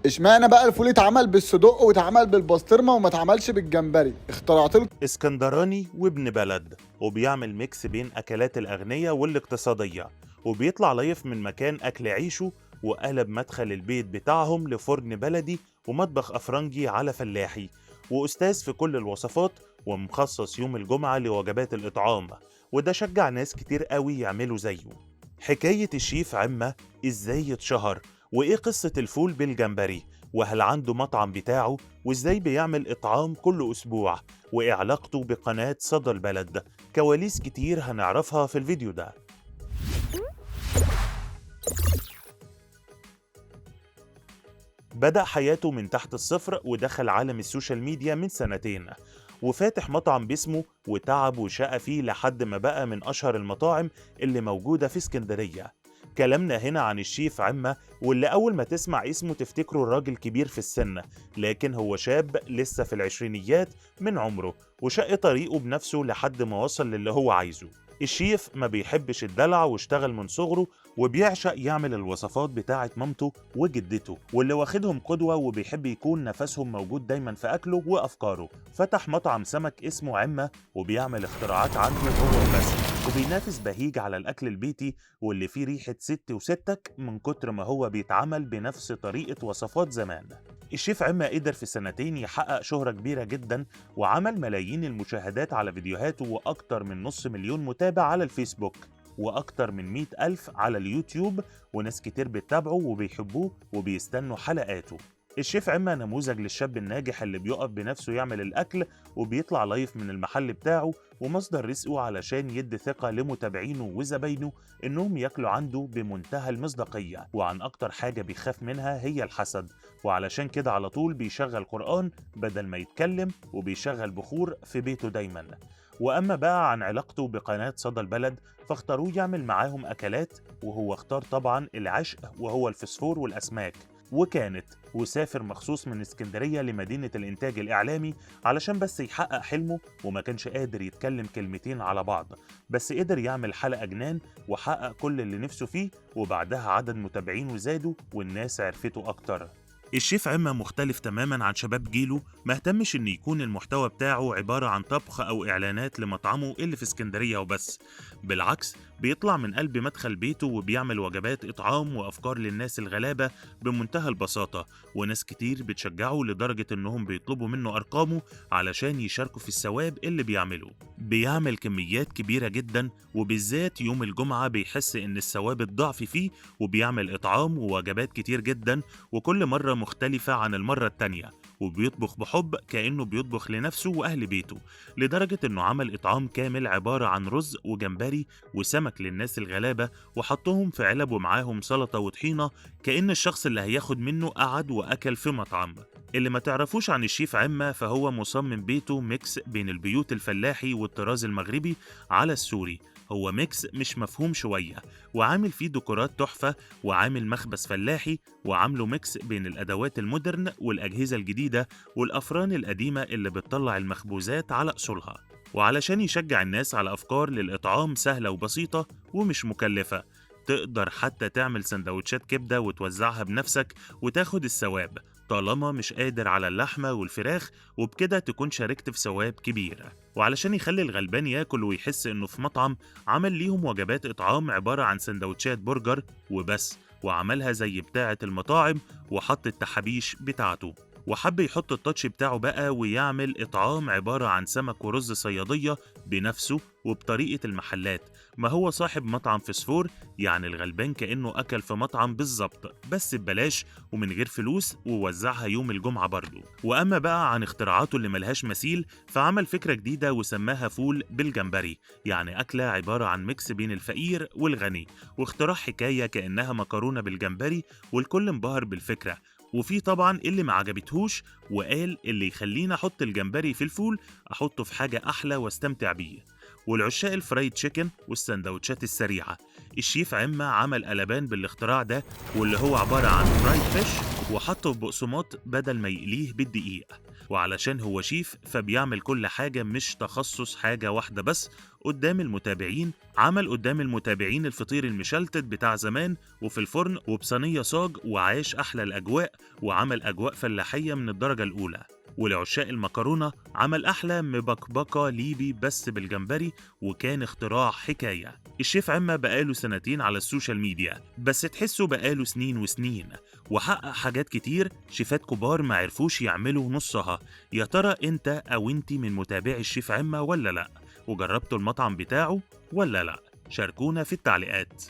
اشمعنى بقى الفول اتعمل بالصدق واتعمل بالبسطرمه وما اتعملش بالجمبري؟ اخترعت له. اسكندراني وابن بلد، وبيعمل ميكس بين أكلات الأغنياء والاقتصادية، وبيطلع لايف من مكان أكل عيشه، وقلب مدخل البيت بتاعهم لفرن بلدي ومطبخ أفرنجي على فلاحي، وأستاذ في كل الوصفات، ومخصص يوم الجمعة لوجبات الإطعام، وده شجع ناس كتير قوي يعملوا زيه. حكاية الشيف عمة، إزاي اتشهر، وإيه قصة الفول بالجمبري، وهل عنده مطعم بتاعه، وإزاي بيعمل إطعام كل أسبوع، وإيه علاقته بقناة صدى البلد. كواليس كتير هنعرفها في الفيديو ده. بدأ حياته من تحت الصفر ودخل عالم السوشيال ميديا من سنتين، وفاتح مطعم باسمه، وتعب وشقى فيه لحد ما بقى من أشهر المطاعم اللي موجودة في اسكندرية. كلامنا هنا عن الشيف عمة، واللي أول ما تسمع اسمه تفتكره الراجل كبير في السن، لكن هو شاب لسه في العشرينيات من عمره، وشق طريقه بنفسه لحد ما وصل للي هو عايزه. الشيف ما بيحبش الدلع، واشتغل من صغره، وبيعشق يعمل الوصفات بتاعة مامته وجدته، واللي واخدهم قدوة، وبيحب يكون نفسهم موجود دايما في أكله وأفكاره. فتح مطعم سمك اسمه عمة، وبيعمل اختراعات عنده هو وبس، وبينافس بهيج على الأكل البيتي واللي فيه ريحة ست وستك من كتر ما هو بيتعمل بنفس طريقة وصفات زمان. الشيف عمة قدر في سنتين يحقق شهرة كبيرة جدا، وعمل ملايين المشاهدات على فيديوهاته، وأكتر من نص مليون متابع على الفيسبوك، وأكتر من 100 ألف على اليوتيوب، وناس كتير بتتابعه وبيحبوه وبيستنوا حلقاته. الشيف عمة نموذج للشاب الناجح اللي بيقف بنفسه يعمل الأكل، وبيطلع لايف من المحل بتاعه، ومصدر رزقه علشان يدي ثقة لمتابعينه وزباينه إنهم ياكلوا عنده بمنتهى المصداقية. وعن أكتر حاجة بيخاف منها هي الحسد، وعلشان كده على طول بيشغل قرآن بدل ما يتكلم، وبيشغل بخور في بيته دايما. وأما بقى عن علاقته بقناة صدى البلد، فاختاروه يعمل معاهم أكلات، وهو اختار طبعا العشق وهو الفسفور والأسماك، وسافر مخصوص من اسكندرية لمدينة الإنتاج الإعلامي علشان بس يحقق حلمه، وما كانش قادر يتكلم كلمتين على بعض، بس قدر يعمل حلقة جنان وحقق كل اللي نفسه فيه، وبعدها عدد متابعينه زادوا والناس عرفته أكتر. الشيف عمة مختلف تماما عن شباب جيله، مهتمش ان يكون المحتوى بتاعه عبارة عن طبخ او اعلانات لمطعمه اللي في اسكندرية وبس. بالعكس، بيطلع من قلب مدخل بيته وبيعمل وجبات اطعام وافكار للناس الغلابة بمنتهى البساطة، وناس كتير بتشجعه لدرجة انهم بيطلبوا منه ارقامه علشان يشاركوا في الثواب اللي بيعمله. بيعمل كميات كبيرة جدا، وبالذات يوم الجمعة بيحس ان الثواب الضعف فيه، وبيعمل اطعام ووجبات كتير جدا، وكل مرة مختلفة عن المرة التانية، وبيطبخ بحب كأنه بيطبخ لنفسه وأهل بيته، لدرجة إنه عمل إطعام كامل عبارة عن رز وجمبري وسمك للناس الغلابة، وحطهم في علب ومعاهم سلطة وطحينة، كأن الشخص اللي هياخد منه قعد وأكل في مطعم. اللي ما تعرفوش عن الشيف عمة، فهو مصمم بيته ميكس بين البيوت الفلاحي والطراز المغربي على السوري. هو ميكس مش مفهوم شوية، وعامل فيه ديكورات تحفة، وعامل مخبز فلاحي، وعامله ميكس بين الأدوات المودرن والأجهزة الجديدة والأفران القديمة اللي بتطلع المخبوزات على أصولها. وعلشان يشجع الناس على أفكار للإطعام سهلة وبسيطة ومش مكلفة، تقدر حتى تعمل سندوتشات كبدة وتوزعها بنفسك وتاخد الثواب، طالما مش قادر على اللحمة والفراخ، وبكده تكون شاركت في ثواب كبير. وعلشان يخلي الغلبان ياكل ويحس انه في مطعم، عمل ليهم وجبات اطعام عبارة عن سندوتشات برجر وبس، وعملها زي بتاعة المطاعم، وحط التحابيش بتاعته، وحب يحط التاتش بتاعه بقى ويعمل إطعام عبارة عن سمك ورز صيادية بنفسه وبطريقة المحلات. ما هو صاحب مطعم فسفور، يعني الغلبان كأنه أكل في مطعم بالظبط، بس ببلاش ومن غير فلوس، ووزعها يوم الجمعة برضه. وأما بقى عن اختراعاته اللي ملهاش مثيل، فعمل فكرة جديدة وسماها فول بالجمبري، يعني أكلة عبارة عن ميكس بين الفقير والغني، واختراع حكاية كأنها مكرونة بالجمبري، والكل انبهر بالفكرة. وفي طبعا اللي ما عجبتهوش، وقال اللي يخليني احط الجمبري في الفول احطه في حاجة احلى واستمتع بيه. والعشاق الفرايد تشيكن والسندوتشات السريعة، الشيف عمة عمل قلبان بالاختراع ده، واللي هو عبارة عن فرايد فيش وحطه في بقسماط بدل ما يقليه بالدقيق. وعلشان هو شيف فبيعمل كل حاجة مش تخصص حاجة واحدة بس قدام المتابعين. عمل قدام المتابعين الفطير المشلتت بتاع زمان وفي الفرن وبصينية صاج، وعاش أحلى الأجواء وعمل أجواء فلاحية من الدرجة الأولى. ولعشاق المكرونة عمل أحلى مبكبكة ليبي بس بالجمبري، وكان اختراع حكاية. الشيف عمة بقاله سنتين على السوشيال ميديا، بس تحسه بقاله سنين وسنين، وحقق حاجات كتير شيفات كبار ما عرفوش يعملوا نصها. يا ترى انت او انتي من متابعي الشيف عمة ولا لا؟ وجربتوا المطعم بتاعه ولا لا؟ شاركونا في التعليقات.